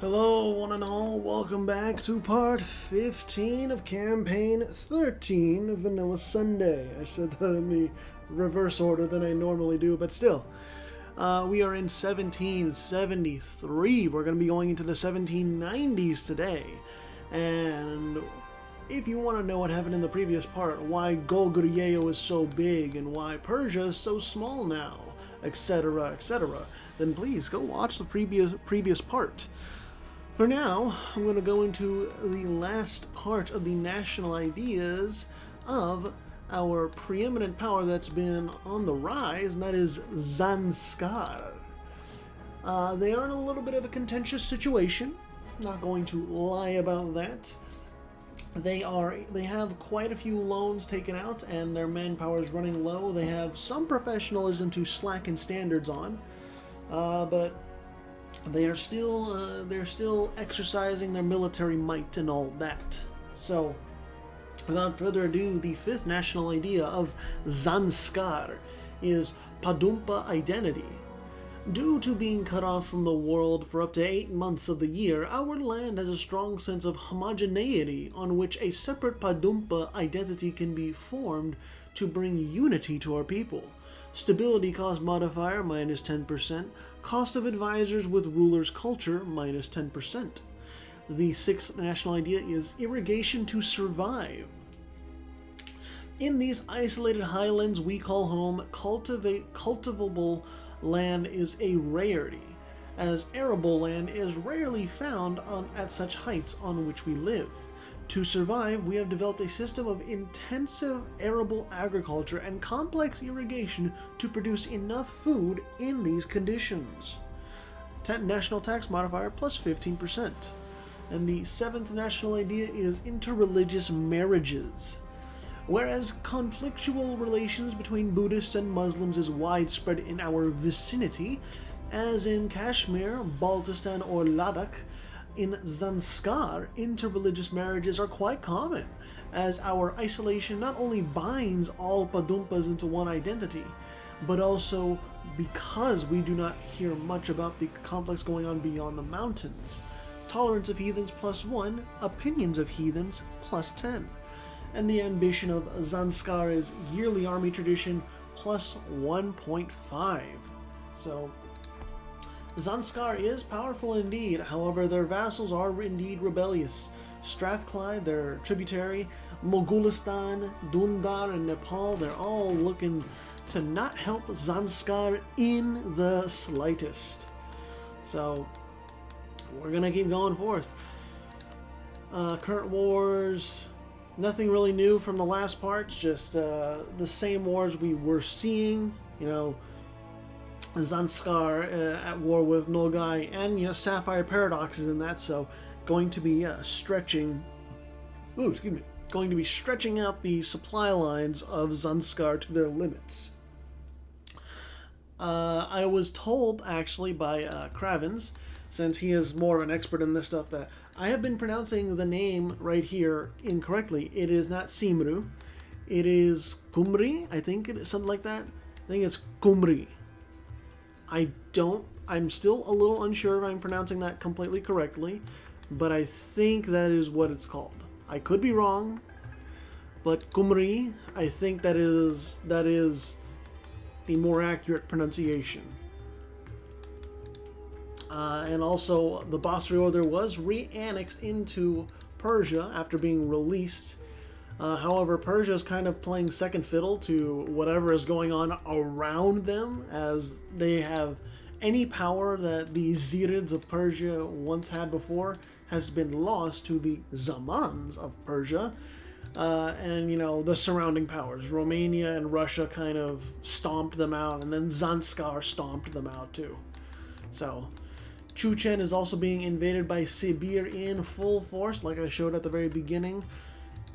Hello, one and all. Welcome back to part 15 of campaign 13 of Vanilla Sundae. I said that in the reverse order than I normally do, but still. We are in 1773. We're going to be going into the 1790s today. And if you want to know what happened in the previous part, why Goguryeo is so big and why Persia is so small now, etc., etc., then please go watch the previous part. For now, I'm going to go into the last part of the national ideas of our preeminent power that's been on the rise, and that is Zanskar. They are in a little bit of a contentious situation. Not going to lie about that. They have quite a few loans taken out, and their manpower is running low. They have some professionalism to slacken standards on, but they're still exercising their military might and all that. So, without further ado, the fifth national idea of Zanskar is Padumpa identity. Due to being cut off from the world for up to 8 months of the year, our land has a strong sense of homogeneity on which a separate Padumpa identity can be formed to bring unity to our people. Stability cost modifier minus 10%, cost of advisors with ruler's culture minus 10%. The sixth national idea is irrigation to survive. In these isolated highlands we call home, cultivable land is a rarity, as arable land is rarely found at such heights on which we live. To survive, we have developed a system of intensive arable agriculture and complex irrigation to produce enough food in these conditions. National tax modifier plus 15%. And the seventh national idea is interreligious marriages. Whereas conflictual relations between Buddhists and Muslims is widespread in our vicinity, as in Kashmir, Baltistan, or Ladakh, in Zanskar, interreligious marriages are quite common, as our isolation not only binds all Padumpas into one identity, but also because we do not hear much about the conflicts going on beyond the mountains. Tolerance of heathens plus 1, opinions of heathens plus 10. And the ambition of Zanskar is yearly army tradition plus 1.5. So, Zanskar is powerful indeed, however their vassals are indeed rebellious. Strathclyde, their tributary, Mogulistan, Dundar, and Nepal, they're all looking to not help Zanskar in the slightest. So, we're gonna keep going forth. Current wars, nothing really new from the last parts, just the same wars we were seeing, Zanskar at war with Nogai, and Sapphire Paradox is in that, so going to be stretching out the supply lines of Zanskar to their limits. I was told actually by Kravens, since he is more of an expert in this stuff, that I have been pronouncing the name right here incorrectly. It is not Simru, it is Kumri, I think it is something like that. I think it's Kumri. I'm still a little unsure if I'm pronouncing that completely correctly, but I think that is what it's called. I could be wrong, but Kumri, I think that is the more accurate pronunciation. And also, the Basri Order was re-annexed into Persia after being released. However, Persia is kind of playing second fiddle to whatever is going on around them, as they have any power that the Zirids of Persia once had before has been lost to the Zamans of Persia, and the surrounding powers. Romania and Russia kind of stomped them out, and then Zanskar stomped them out too. So, Chechen is also being invaded by Sibir in full force, like I showed at the very beginning.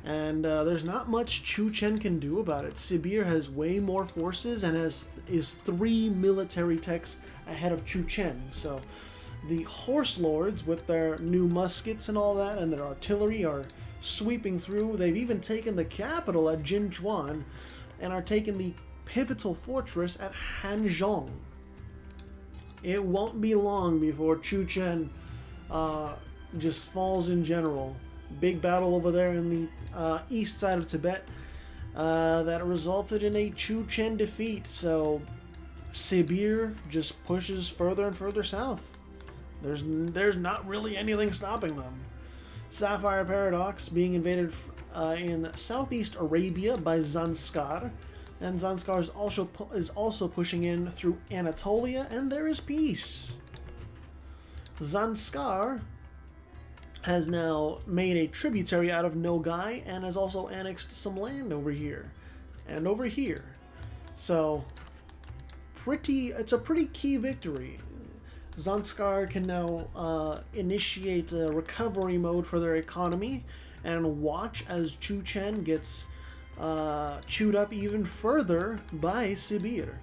And there's not much Chechen can do about it. Sibir has way more forces and is 3 military techs ahead of Chechen. So the horse lords with their new muskets and all that and their artillery are sweeping through. They've even taken the capital at Jinchuan and are taking the pivotal fortress at Hanzhong. It won't be long before Chechen just falls in general. Big battle over there in the east side of Tibet that resulted in a Chechen defeat. So Sibir just pushes further and further south. There's not really anything stopping them. Sapphire Paradox being invaded in southeast Arabia by Zanskar, and Zanskar is also pushing in through Anatolia, and there is peace. Zanskar has now made a tributary out of Nogai and has also annexed some land over here and over here. So it's a pretty key victory. Zanskar can now initiate a recovery mode for their economy and watch as Chechen gets chewed up even further by Sibir.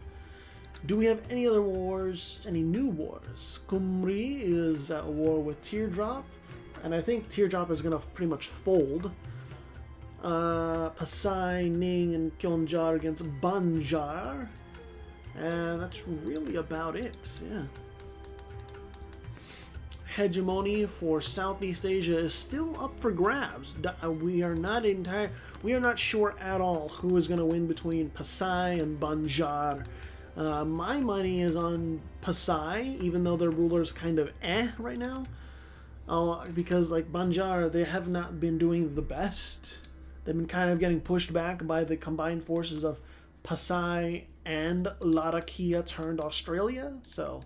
Do we have any other wars, any new wars? Kumri is at war with Teardrop, and I think Teardrop is going to pretty much fold. Pasai, Ning, and Kyonjar against Banjar. And that's really about it, yeah. Hegemony for Southeast Asia is still up for grabs. We are not sure at all who is going to win between Pasai and Banjar. My money is on Pasai, even though their ruler is kind of right now. Because like Banjar, they have not been doing the best. They've been kind of getting pushed back by the combined forces of Pasai and Latakia turned Australia. So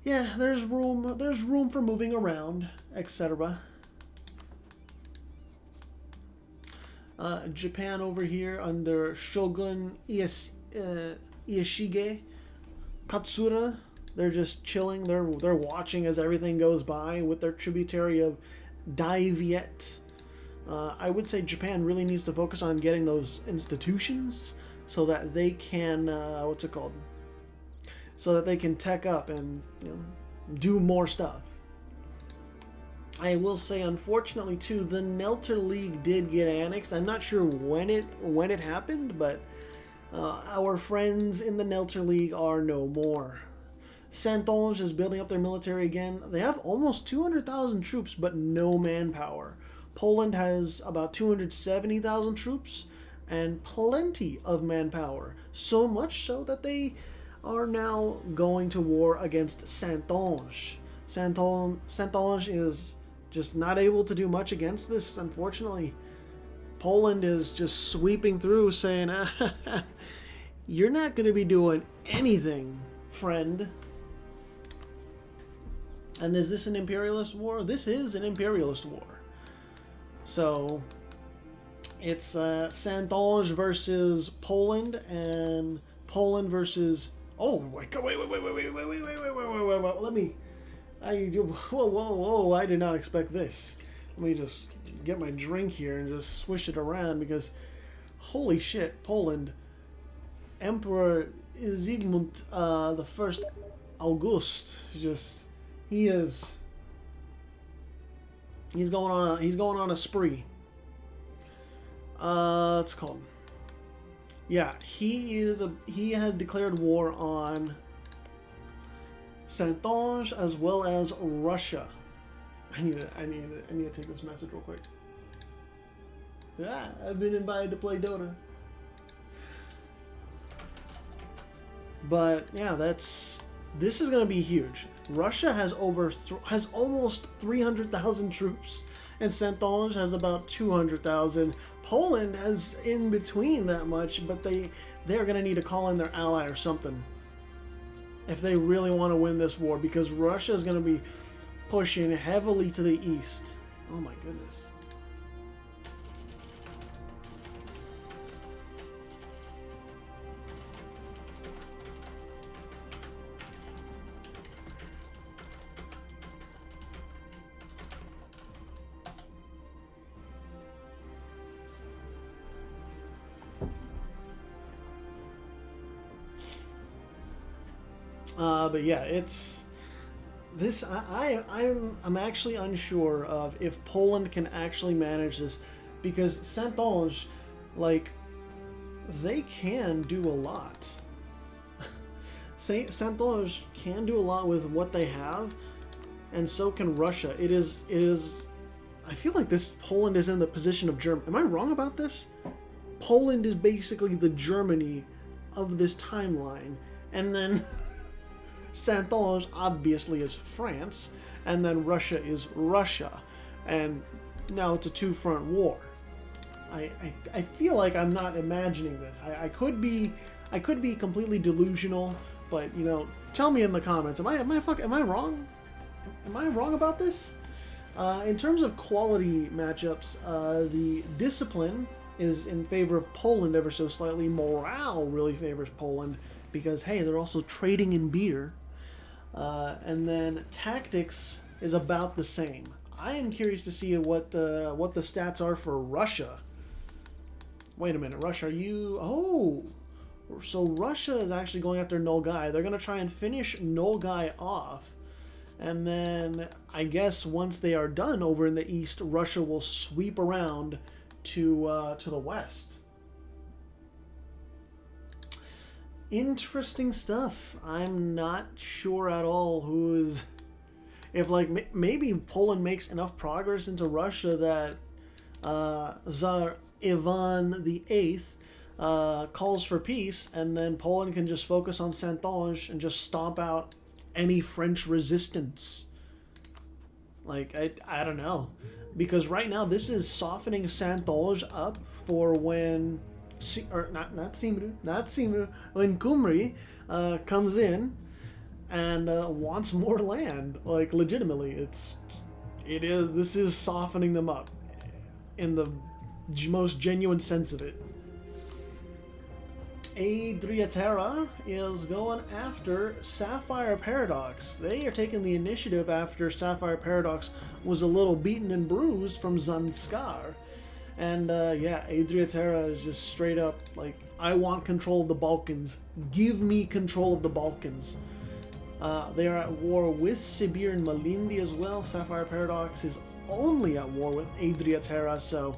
yeah, there's room for moving around, etc. Japan over here under Shogun Ieyasu Katsura, they're just chilling. They're watching as everything goes by with their tributary of Dai Viet. I would say Japan really needs to focus on getting those institutions so that they can so that they can tech up and do more stuff. I will say, unfortunately, too, the Nelter League did get annexed. I'm not sure when it happened, but our friends in the Nelter League are no more. Saintonge is building up their military again. They have almost 200,000 troops, but no manpower. Poland has about 270,000 troops and plenty of manpower. So much so that they are now going to war against Saintonge. Saintonge is just not able to do much against this, unfortunately. Poland is just sweeping through saying, you're not going to be doing anything, friend. And is this an imperialist war? This is an imperialist war. So it's Saintonge versus Poland, and Poland versus... Oh, wait, let me... Whoa, I did not expect this. Let me just get my drink here and just swish it around because... Holy shit, Poland. Emperor Zygmunt the First August, he's going on a spree. It's called. Yeah, he has declared war on Saintonge as well as Russia. I need to take this message real quick. Yeah, I've been invited to play Dota. But yeah, this is going to be huge. Russia has almost 300,000 troops, and Saintonge has about 200,000. Poland has in between that much, but they're going to need to call in their ally or something if they really want to win this war, because Russia is going to be pushing heavily to the east. Oh my goodness. But yeah, it's this. I'm actually unsure of if Poland can actually manage this, because Saintonge, like, they can do a lot. Saintonge can do a lot with what they have, and so can Russia. It is. I feel like this Poland is in the position of Germany. Am I wrong about this? Poland is basically the Germany of this timeline, and then Saint-Onge obviously is France, and then Russia is Russia, and now it's a two-front war. I feel like I'm not imagining this. I could be completely delusional, but you know, tell me in the comments. Am I wrong? Am I wrong about this? In terms of quality matchups, the discipline is in favor of Poland ever so slightly. Morale really favors Poland because, hey, they're also trading in beer. And then tactics is about the same. I am curious to see what the stats are for Russia. Wait a minute, Russia, are you... Oh! So Russia is actually going after Nolgai. They're going to try and finish Nolgai off. And then, I guess once they are done over in the east, Russia will sweep around to the west. Interesting stuff. I'm not sure at all who is... If, like, maybe Poland makes enough progress into Russia that Tsar Ivan VIII calls for peace, and then Poland can just focus on Saint-Onge and just stomp out any French resistance. Like, I don't know. Because right now, this is softening Saint-Onge up for when... not Simru, when Kumri comes in and wants more land. Like, legitimately, this is softening them up in the most genuine sense of it. Adriatera is going after Sapphire Paradox. They are taking the initiative after Sapphire Paradox was a little beaten and bruised from Zanskar. And yeah, Adriatera is just straight up like, I want control of the Balkans. Give me control of the Balkans. They are at war with Sibir and Malindi as well. Sapphire Paradox is only at war with Adriatera, so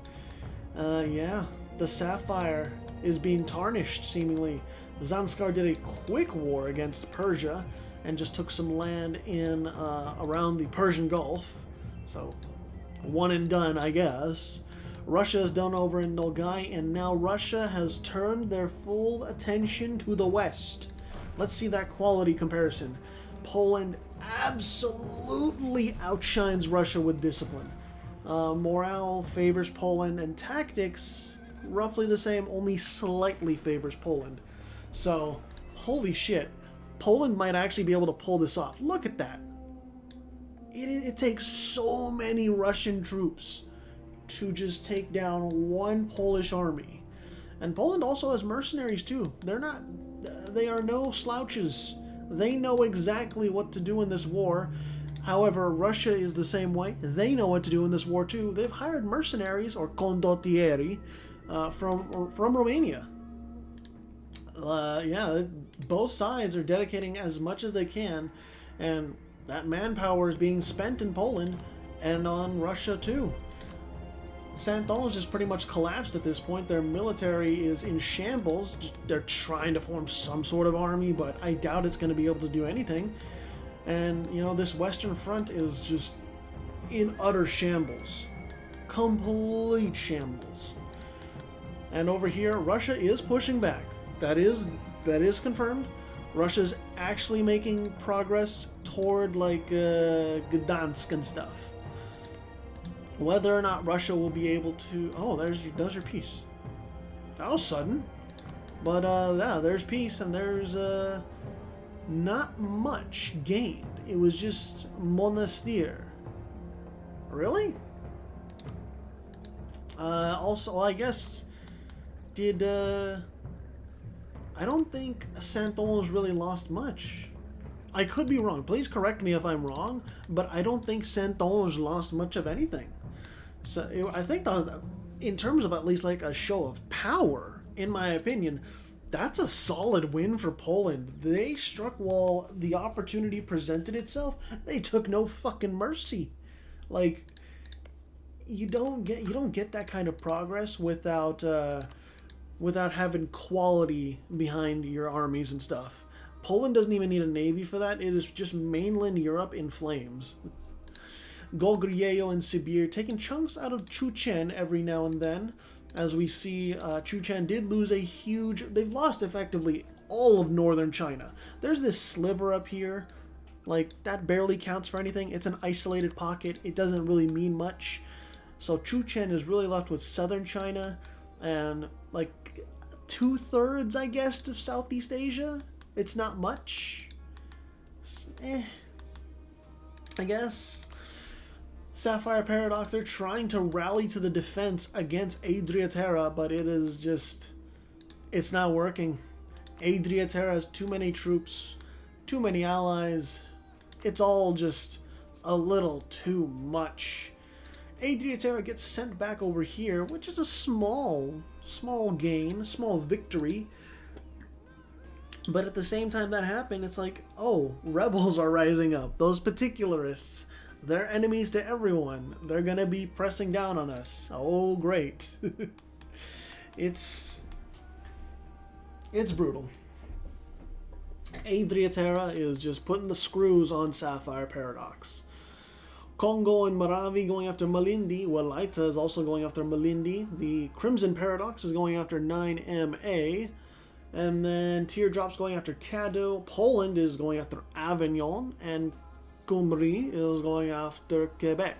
yeah, the Sapphire is being tarnished, seemingly. Zanskar did a quick war against Persia and just took some land in around the Persian Gulf. So, one and done, I guess. Russia is done over in Nolgai, and now Russia has turned their full attention to the west. Let's see that quality comparison. Poland absolutely outshines Russia with discipline. Morale favors Poland, and tactics roughly the same, only slightly favors Poland. So, holy shit, Poland might actually be able to pull this off. Look at that. It takes so many Russian troops to just take down one Polish army. And Poland also has mercenaries too. They are no slouches. They know exactly what to do in this war. However, Russia is the same way. They know what to do in this war too. They've hired mercenaries, or condottieri, from Romania. Yeah, both sides are dedicating as much as they can, and that manpower is being spent in Poland and on Russia too. Saint-Onge is pretty much collapsed at this point. Their military is in shambles. They're trying to form some sort of army, but I doubt it's going to be able to do anything. And, you know, this Western Front is just in utter shambles. Complete shambles. And over here, Russia is pushing back. That is confirmed. Russia's actually making progress toward, like, Gdansk and stuff. Whether or not Russia will be able to... Oh, there's your peace. That was sudden. But, yeah, there's peace, and there's, not much gained. It was just Monastir. Really? Also, I guess... I don't think Saint-Onge really lost much. I could be wrong. Please correct me if I'm wrong, but I don't think Saint-Onge lost much of anything. So I think in terms of at least like a show of power, in my opinion, that's a solid win for Poland. They struck while the opportunity presented itself. They took no fucking mercy. Like, you don't get that kind of progress without having quality behind your armies and stuff. Poland doesn't even need a navy for that. It is just mainland Europe in flames. Goguryeo and Sibir taking chunks out of Chuchen every now and then. As we see, Chuchen did lose a huge... They've lost effectively all of northern China. There's this sliver up here. Like, that barely counts for anything. It's an isolated pocket. It doesn't really mean much. So Chuchen is really left with southern China and, like, 2/3, I guess, of Southeast Asia. It's not much. I guess. Sapphire Paradox, they're trying to rally to the defense against Adriaterra, but it is just... It's not working. Adriaterra has too many troops, too many allies. It's all just a little too much. Adriaterra gets sent back over here, which is a small gain, small victory. But at the same time that happened, it's like, oh, rebels are rising up. Those particularists, they're enemies to everyone. They're gonna be pressing down on us. Oh, great. It's brutal. Adriaterra is just putting the screws on Sapphire Paradox. Congo and Maravi going after Malindi. Walaita is also going after Malindi. The Crimson Paradox is going after 9MA. And then Teardrop's going after Kado. Poland is going after Avignon. And Cumri is going after Quebec.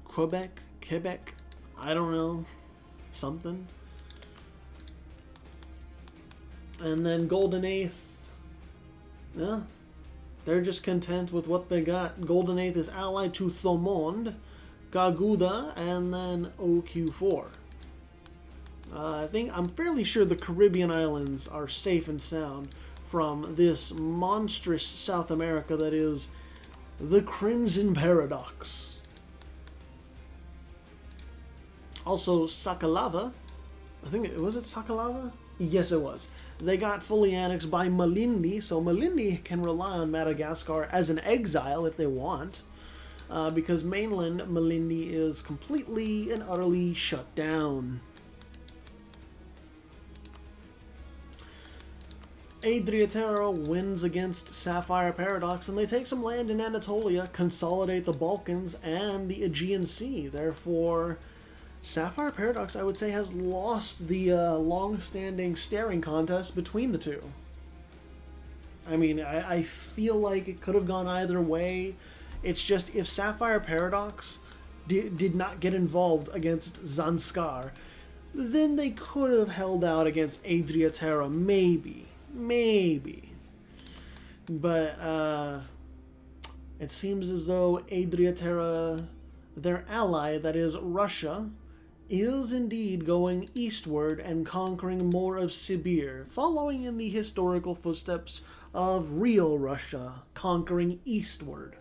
Quebec. I don't know. Something. And then Golden Eighth. Yeah. They're just content with what they got. Golden Eighth is allied to Thomond, Gaguda, and then OQ4. I'm fairly sure the Caribbean islands are safe and sound from this monstrous South America that is the Crimson Paradox. Also, Sakalava. Was it Sakalava? Yes, it was. They got fully annexed by Malindi, so Malindi can rely on Madagascar as an exile if they want, because mainland Malindi is completely and utterly shut down. Adriaterra wins against Sapphire Paradox, and they take some land in Anatolia, consolidate the Balkans and the Aegean Sea. Therefore, Sapphire Paradox, I would say, has lost the long-standing staring contest between the two. I mean, I feel like it could have gone either way. It's just, if Sapphire Paradox did not get involved against Zanskar, then they could have held out against Adriaterra, maybe. But it seems as though Adriaterra, their ally, that is Russia, is indeed going eastward and conquering more of Sibir, following in the historical footsteps of real Russia, conquering eastward.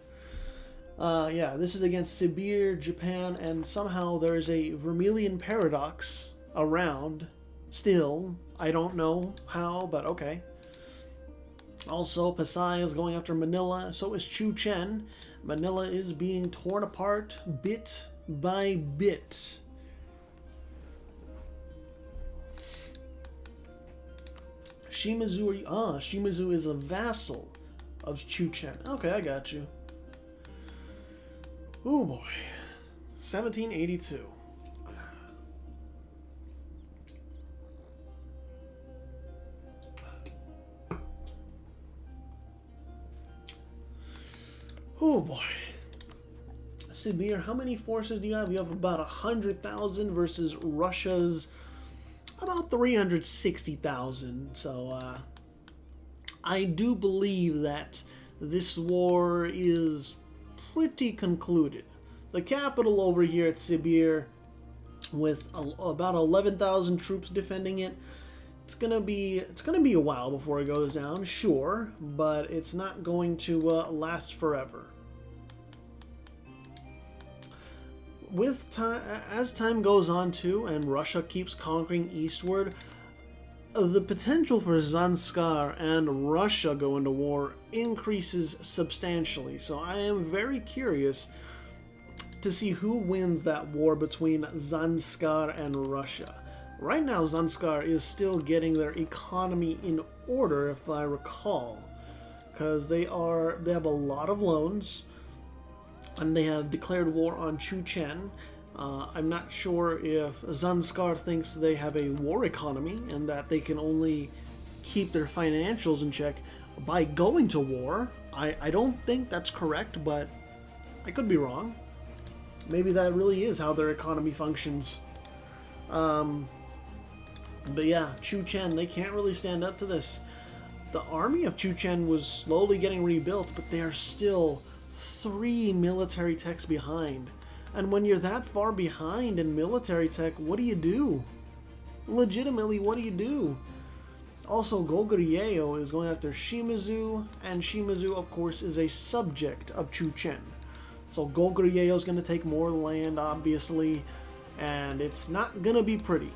Yeah, this is against Sibir, Japan, and somehow there is a Vermilion Paradox around still. I don't know how, but okay. Also, Pasai is going after Manila, so is Chuchen. Manila is being torn apart bit by bit. Shimazu is a vassal of Chuchen. Okay, I got you. Oh boy. 1782. Oh boy. Sibir, how many forces do you have? You have about 100,000 versus Russia's about 360,000. So I do believe that this war is pretty concluded. The capital over here at Sibir, with about 11,000 troops defending it, it's gonna be a while before it goes down, sure, but it's not going to last forever. With time, as time goes on too, and Russia keeps conquering eastward, the potential for Zanskar and Russia going to war increases substantially. So I am very curious to see who wins that war between Zanskar and Russia. Right now, Zanskar is still getting their economy in order, if I recall, because they have a lot of loans, and they have declared war on Chu-Chen. I'm not sure if Zanskar thinks they have a war economy and that they can only keep their financials in check by going to war. I don't think that's correct, but I could be wrong. Maybe that really is how their economy functions. But yeah, Chu-Chen, they can't really stand up to this. The army of Chu-Chen was slowly getting rebuilt, but they are still 3 military techs behind. And when you're that far behind in military tech, what do you do? Legitimately, what do you do? Also, Goguryeo is going after Shimizu, and Shimizu, of course, is a subject of Chu-Chen. So Goguryeo is going to take more land, obviously, and it's not going to be pretty.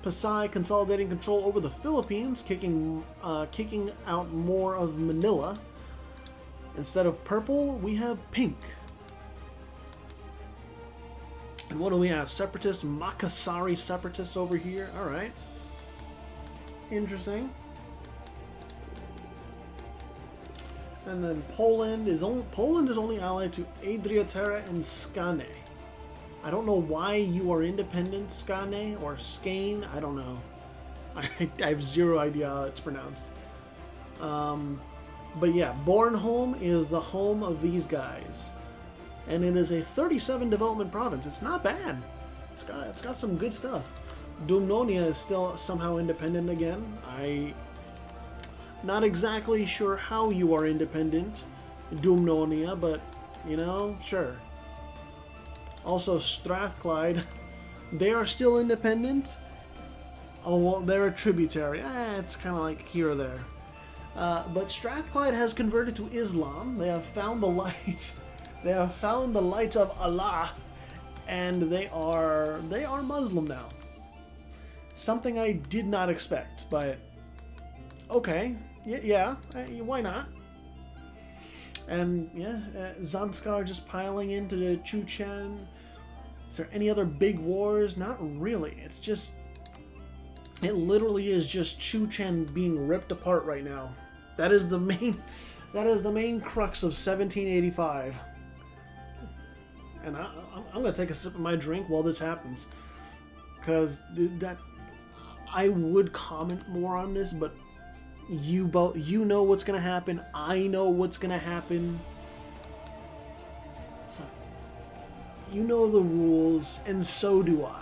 Pasai consolidating control over the Philippines, kicking out more of Manila. Instead of purple, we have pink. And what do we have? Separatists, Makassari separatists over here. All right. Interesting. And then Poland is only allied to Adriaterra and Skane. I don't know why you are independent, Skane or Skane. I don't know. I have zero idea how it's pronounced. But yeah, Bornholm is the home of these guys. And it is a 37 development province. It's not bad. It's got some good stuff. Dumnonia is still somehow independent again. I'm not exactly sure how you are independent, Dumnonia, but you know, sure. Also, Strathclyde, they are still independent. Oh well, they're a tributary. It's kind of like here or there. But Strathclyde has converted to Islam. They have found the light. They have found the light of Allah, and they are Muslim now. Something I did not expect, but okay, yeah, why not? And yeah, Zanskar just piling into the Chu-Chen. Is there any other big wars? Not really. It literally is just Chu-Chen being ripped apart right now. That is the main crux of 1785. And I'm gonna take a sip of my drink while this happens, because I would comment more on this, but you know what's gonna happen. I know what's gonna happen. So, you know the rules, and so do I.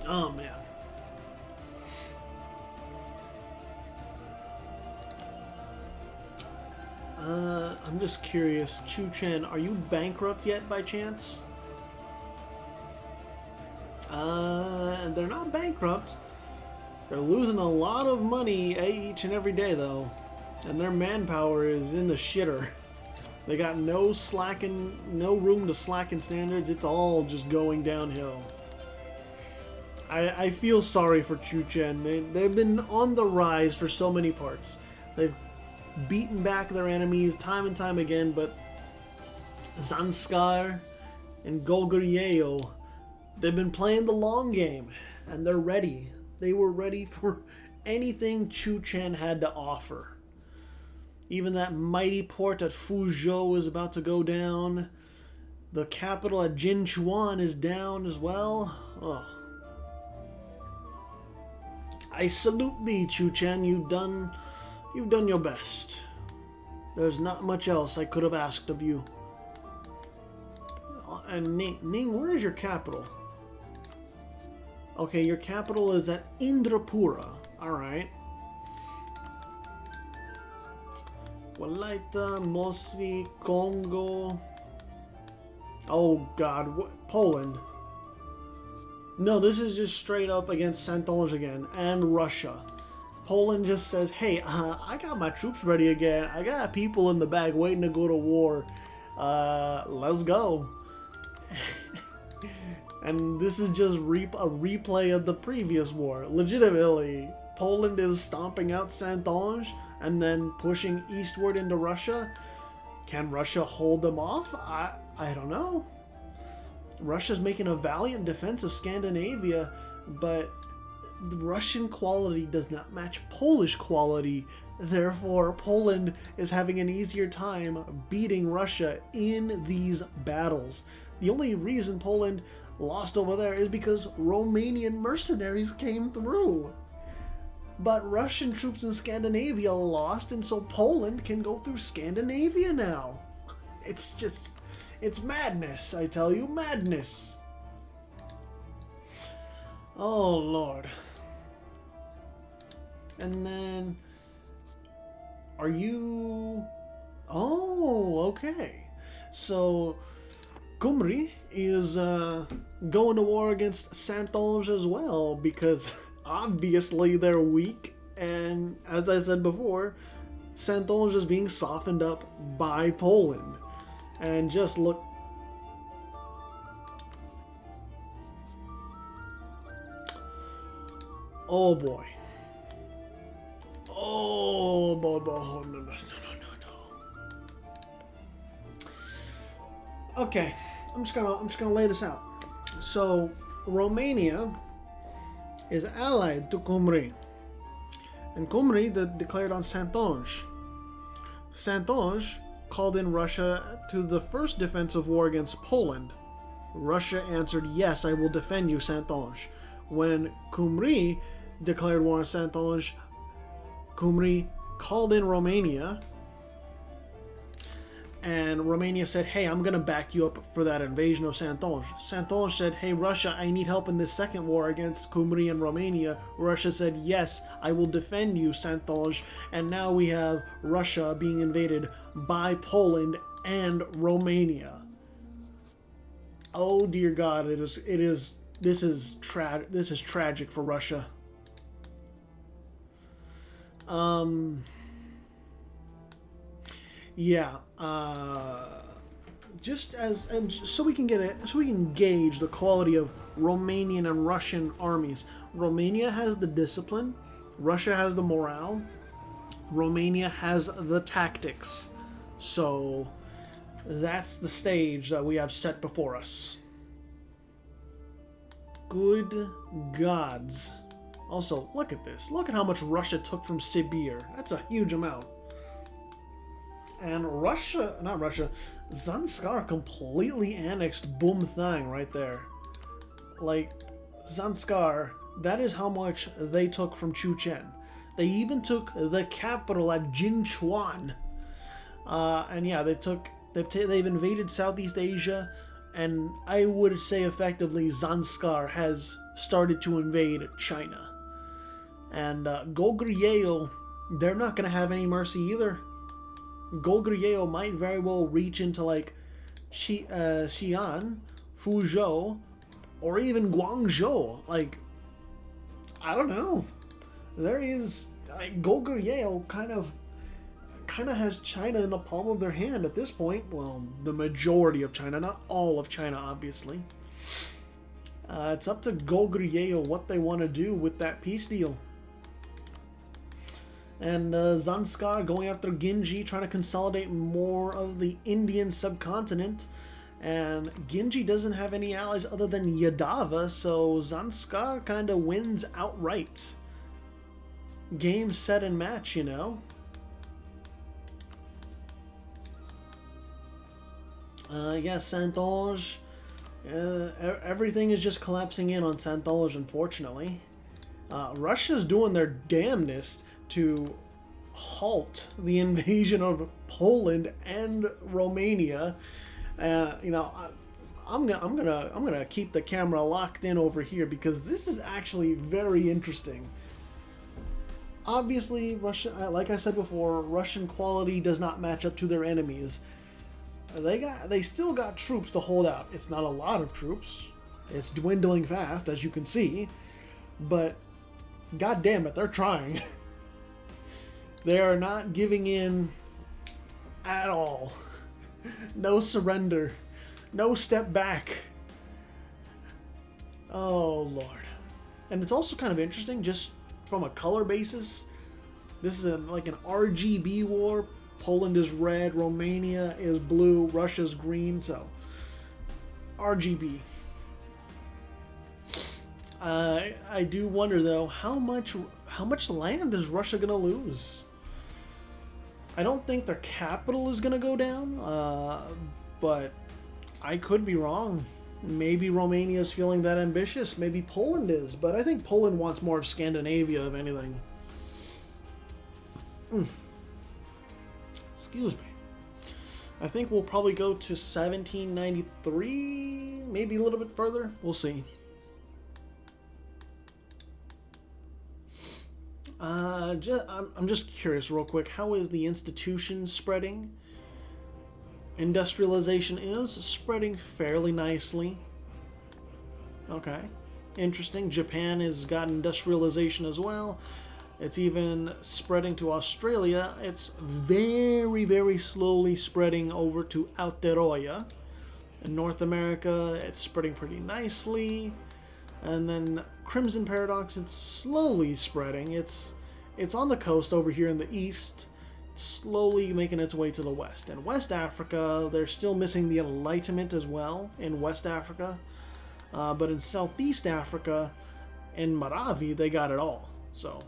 Oh man. I'm just curious, Chu-Chen, are you bankrupt yet by chance? They're not bankrupt. They're losing a lot of money each and every day though. And their manpower is in the shitter. They got no room to slacken standards. It's all just going downhill. I feel sorry for Chu-Chen. They've been on the rise for so many parts. They've beaten back their enemies time and time again, but Zanskar and Goguryeo, they've been playing the long game, and they're ready. They were ready for anything Chu-Chen had to offer. Even that mighty port at Fuzhou is about to go down. The capital at Jinchuan is down as well. Oh. I salute thee, Chu-Chen. You've done your best. There's not much else I could have asked of you. And Ning, where is your capital? Okay, your capital is at Indrapura. Alright. Walaita, Mosi, Congo. Oh god, what? Poland. No, this is just straight up against Saintonge again, and Russia. Poland just says, hey, I got my troops ready again. I got people in the back waiting to go to war. Let's go. And this is just a replay of the previous war. Legitimately, Poland is stomping out Saintonge and then pushing eastward into Russia. Can Russia hold them off? I don't know. Russia's making a valiant defense of Scandinavia, but the Russian quality does not match Polish quality. Therefore, Poland is having an easier time beating Russia in these battles. The only reason Poland lost over there is because Romanian mercenaries came through. But Russian troops in Scandinavia lost, and so Poland can go through Scandinavia now. It's madness, I tell you, madness. Oh, Lord. And then, are you... Oh, okay. So, Cymru is going to war against Saintonge as well, because obviously they're weak, and as I said before, Saintonge is being softened up by Poland. And just look... Oh boy. Oh boy, no. Okay, I'm just gonna lay this out. So Romania is allied to Cymru, and Cymru declared on Saintonge. Saintonge called in Russia to the first defensive war against Poland. Russia answered, "Yes, I will defend you, Saintonge." When Cymru declared war on Saintonge, Cymru called in Romania, and Romania said, "Hey, I'm going to back you up for that invasion of Saintonge." Saintonge said, "Hey, Russia, I need help in this second war against Cymru and Romania." Russia said, "Yes, I will defend you, Saintonge." And now we have Russia being invaded by Poland and Romania. Oh dear God, this is tragic for Russia. Yeah, just as, and so we can gauge the quality of Romanian and Russian armies. Romania has the discipline, Russia has the morale, Romania has the tactics. So that's the stage that we have set before us. Good gods. Also, look at this. Look at how much Russia took from Sibir. That's a huge amount. And Zanskar completely annexed Bumthang right there. Like, Zanskar, that is how much they took from Chuchen. They even took the capital at Jinchuan. And yeah, they've invaded Southeast Asia, and I would say effectively Zanskar has started to invade China. And Goguryeo, they're not going to have any mercy either. Goguryeo might very well reach into like Xi'an, Fuzhou, or even Guangzhou. Like, I don't know. There is Goguryeo kind of has China in the palm of their hand at this point. Well, the majority of China, not all of China, obviously. It's up to Goguryeo what they want to do with that peace deal. And Zanskar going after Genji, trying to consolidate more of the Indian subcontinent. And Genji doesn't have any allies other than Yadava, so Zanskar kind of wins outright. Game, set, and match, you know. Yeah, Saintonge. Everything is just collapsing in on Saintonge, unfortunately. Russia's doing their damnedest to halt the invasion of Poland and Romania. You know, I'm gonna keep the camera locked in over here because this is actually very interesting. Obviously, Russia, like I said before, Russian quality does not match up to their enemies. They still got troops to hold out. It's not a lot of troops. It's dwindling fast, as you can see. But god damn it, they're trying. They are not giving in at all. No surrender. No step back. Oh, Lord. And it's also kind of interesting, just from a color basis. This is like an RGB war. Poland is red, Romania is blue, Russia's green, so RGB. I do wonder though, how much land is Russia gonna lose? I don't think their capital is gonna go down, but I could be wrong. Maybe Romania is feeling that ambitious. Maybe Poland is, but I think Poland wants more of Scandinavia, if anything. Excuse me. I think we'll probably go to 1793, maybe a little bit further. We'll see. I'm just curious real quick, how is the institution spreading? Industrialization is spreading fairly nicely. Okay, interesting. Japan has got industrialization as well. It's even spreading to Australia. It's very, very slowly spreading over to Aotearoa. In North America, it's spreading pretty nicely. And then Crimson Paradox, it's slowly spreading. It's on the coast over here in the east, slowly making its way to the west. In West Africa, they're still missing the Enlightenment as well in West Africa. But in Southeast Africa, in Maravi, they got it all. So,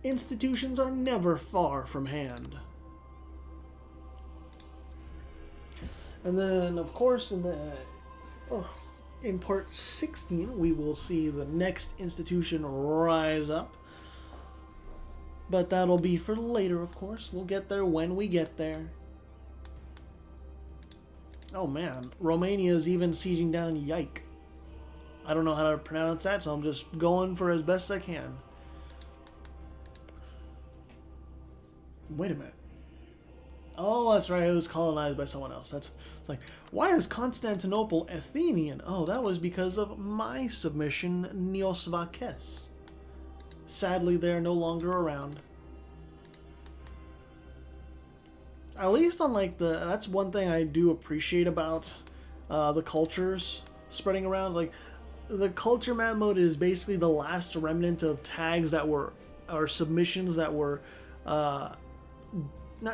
institutions are never far from hand. And then, of course, in part 16, we will see the next institution rise up. But that'll be for later, of course. We'll get there when we get there. Oh man, Romania is even sieging down Yike. I don't know how to pronounce that, so I'm just going for as best I can. Wait a minute. Oh, that's right, it was colonized by someone else. It's like, why is Constantinople Athenian? Oh, that was because of my submission, Neosvakes. Sadly, they're no longer around. At least on like that's one thing I do appreciate about the cultures spreading around. Like, the culture map mode is basically the last remnant of tags that were, or submissions that were not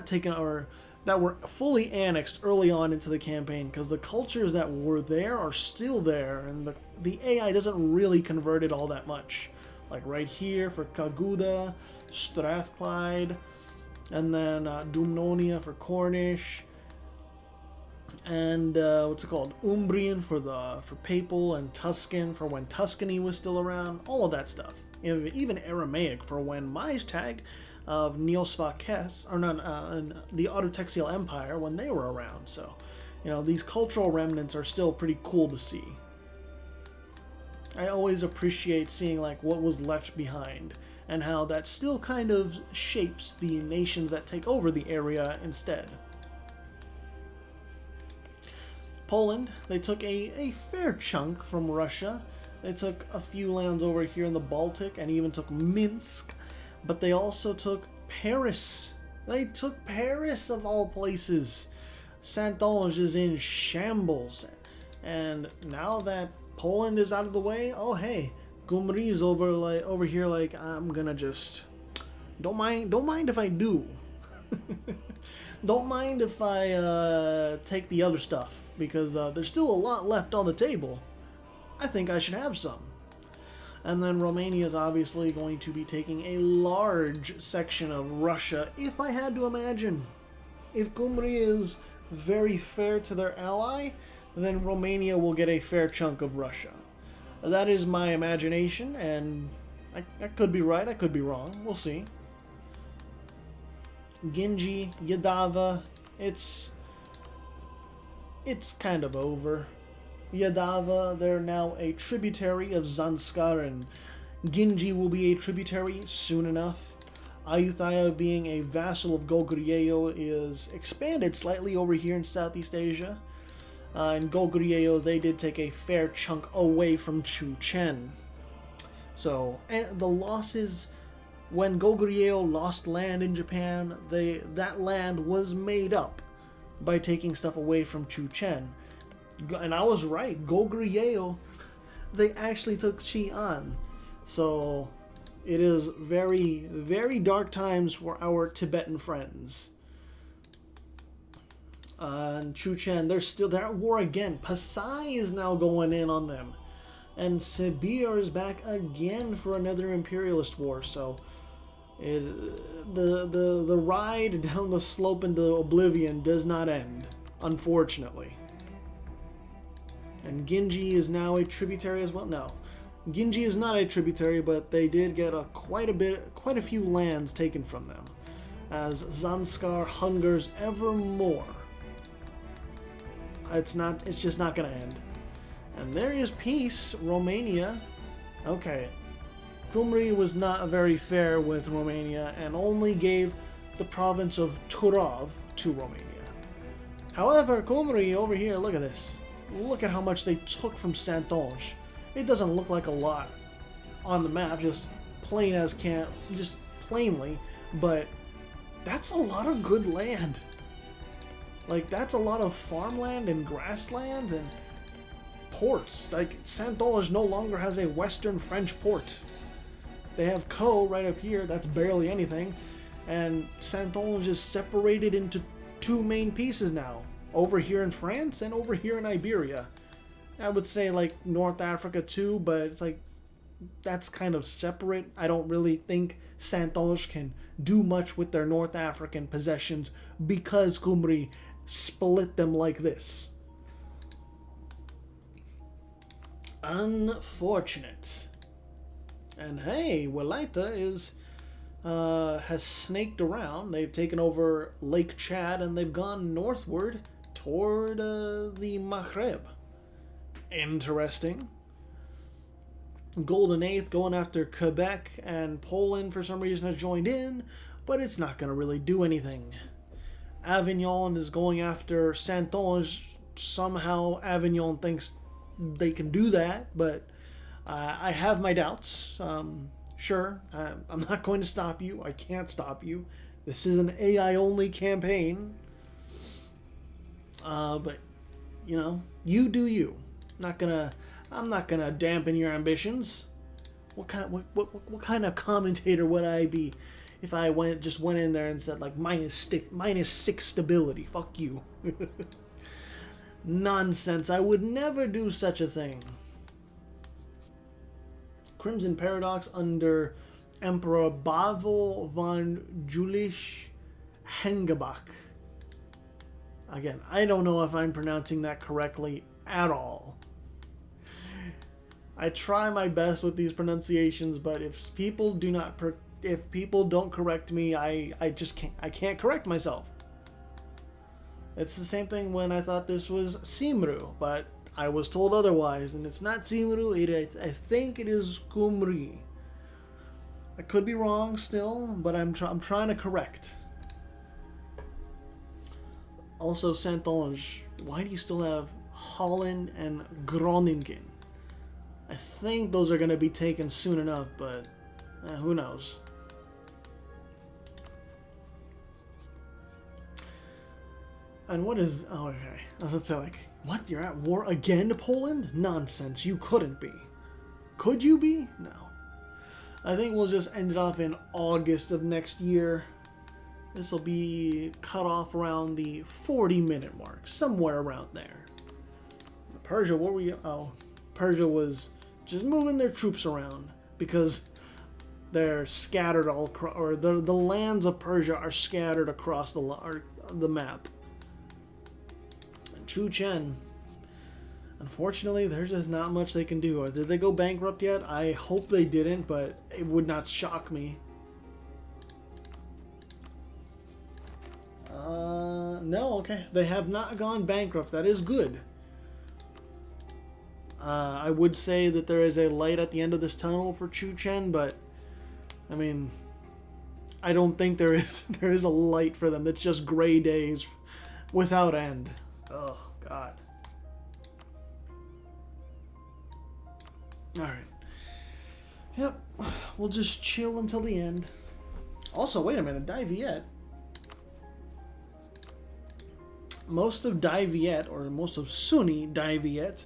taken, or that were fully annexed early on into the campaign, because the cultures that were there are still there, and the AI doesn't really convert it all that much. Like right here for Kaguda, Strathclyde, and then Dumnonia for Cornish, and what's it called? Umbrian for Papal, and Tuscan for when Tuscany was still around. All of that stuff. Even Aramaic for when my tag of Neosvakes, or not, the Autotexial Empire, when they were around. So, these cultural remnants are still pretty cool to see. I always appreciate seeing like what was left behind, and how that still kind of shapes the nations that take over the area instead. Poland, they took a fair chunk from Russia. They took a few lands over here in the Baltic, and even took Minsk, but they also took Paris. They took Paris of all places. Saint-Onge is in shambles, and now that Poland is out of the way, oh hey, Gumri is over here like, I'm gonna just don't mind if I do. Don't mind if I take the other stuff, because there's still a lot left on the table. I think I should have some. And then Romania is obviously going to be taking a large section of Russia, if I had to imagine. If Gumri is very fair to their ally, then Romania will get a fair chunk of Russia. That is my imagination, and I could be right, I could be wrong. We'll see. Ginji, Yadava, it's kind of over. Yadava, they're now a tributary of Zanskar, and Ginji will be a tributary soon enough. Ayutthaya, being a vassal of Goguryeo, is expanded slightly over here in Southeast Asia. In Goguryeo, they did take a fair chunk away from Chuchen. So, and the losses, when Goguryeo lost land in Japan, that land was made up by taking stuff away from Chuchen. And I was right, Goguryeo, they actually took Xi'an. So, it is very, very dark times for our Tibetan friends. And Chuchen, they're at war again. Pasai is now going in on them. And Sibir is back again for another imperialist war. So the ride down the slope into oblivion does not end, unfortunately. And Ginji is now a tributary as well. No, Ginji is not a tributary, but they did get quite a few lands taken from them, as Zanskar hungers ever more. It's just not going to end. And there is peace, Romania. Okay, Kumri was not very fair with Romania and only gave the province of Turov to Romania. However, Kumri over here, look at this. Look at how much they took from Santonge. It doesn't look like a lot on the map, just plainly, but that's a lot of good land. Like, that's a lot of farmland and grassland and ports. Like, Santonge no longer has a Western French port. They have Co right up here, that's barely anything, and Santonge is separated into two main pieces now. Over here in France and over here in Iberia. I would say like North Africa too, but it's like that's kind of separate. I don't really think Santonge can do much with their North African possessions because Kumri split them like this. Unfortunate. And hey, Walaita has snaked around. They've taken over Lake Chad and they've gone northward toward the Maghreb. Interesting. Golden Eighth going after Quebec, and Poland for some reason has joined in, but it's not going to really do anything. Avignon is going after Santonge. Somehow Avignon thinks they can do that, but I have my doubts. Sure, I'm not going to stop you. I can't stop you. This is an AI-only campaign. But, you know, you do you. I'm not gonna dampen your ambitions. What kind of commentator would I be if I went in there and said like -6 stability? Fuck you. Nonsense. I would never do such a thing. Crimson Paradox under Emperor Bavel von Julich Hengebach. Again, I don't know if I'm pronouncing that correctly at all. I try my best with these pronunciations, but if people don't correct me, I just can't correct myself. It's the same thing when I thought this was Simru, but I was told otherwise, and it's not Simru. I think it is Kumri. I could be wrong still, but I'm trying to correct. Also, Santonge, why do you still have Holland and Groningen? I think those are going to be taken soon enough, but who knows? And what is... Oh, okay. I was going to say, like, what? You're at war again, Poland? Nonsense. You couldn't be. Could you be? No. I think we'll just end it off in August of next year. This will be cut off around the 40-minute mark. Somewhere around there. Persia, what were you... Oh, Persia was just moving their troops around because they're scattered all across, or the lands of Persia are scattered across the map. And Chu Chen, unfortunately, there's just not much they can do. Did they go bankrupt yet? I hope they didn't, but it would not shock me. No, okay. They have not gone bankrupt. That is good. I would say that there is a light at the end of this tunnel for Chu Chen, but I mean, I don't think there is a light for them. It's just gray days without end. Oh God. All right. Yep. We'll just chill until the end. Also, wait a minute, Dai Viet. Most of Dai Viet, or most of Sunni Dai Viet,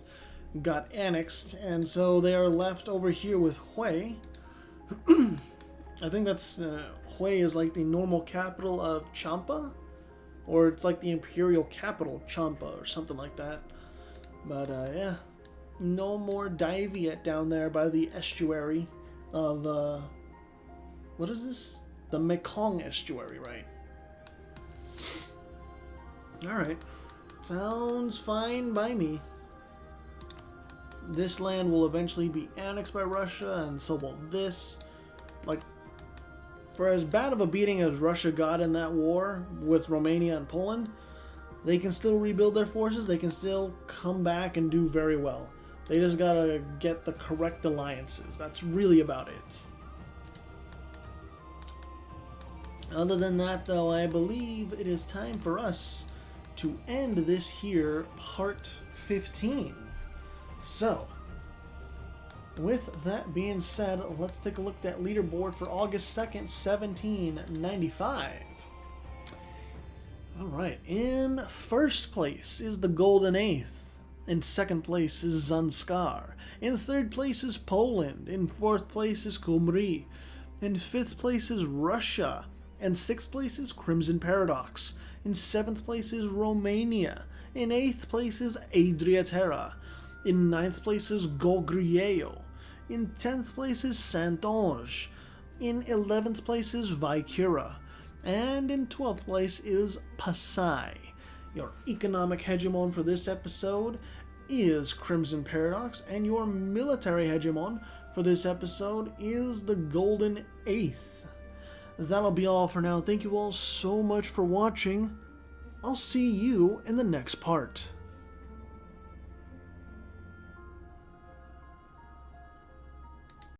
got annexed, and so they are left over here with Hue. I think that's Hue is like the normal capital of Champa, Or it's like the imperial capital, Champa, or something like that. But yeah, no more dive yet down there by the estuary of, what is this? The Mekong estuary, right? Alright. Sounds fine by me. This land will eventually be annexed by Russia, and so will this. Like, for as bad of a beating as Russia got in that war with Romania and Poland, they can still rebuild their forces, they can still come back and do very well. They just gotta get the correct alliances. That's really about it. Other than that, though, I believe it is time for us to end this here part 15. So, with that being said, let's take a look at that leaderboard for August 2nd, 1795. Alright, in first place is the Golden Eighth. In second place is Zanskar. In third place is Poland. In fourth place is Kumri. In fifth place is Russia. In sixth place is Crimson Paradox. In seventh place is Romania. In eighth place is Adriaterra. In ninth place is Goguryeo. In 10th place is Saintonge. In 11th place is Vaikura. And in 12th place is Pasai. Your economic hegemon for this episode is Crimson Paradox, and your military hegemon for this episode is the Golden Eighth. That'll be all for now. Thank you all so much for watching. I'll see you in the next part.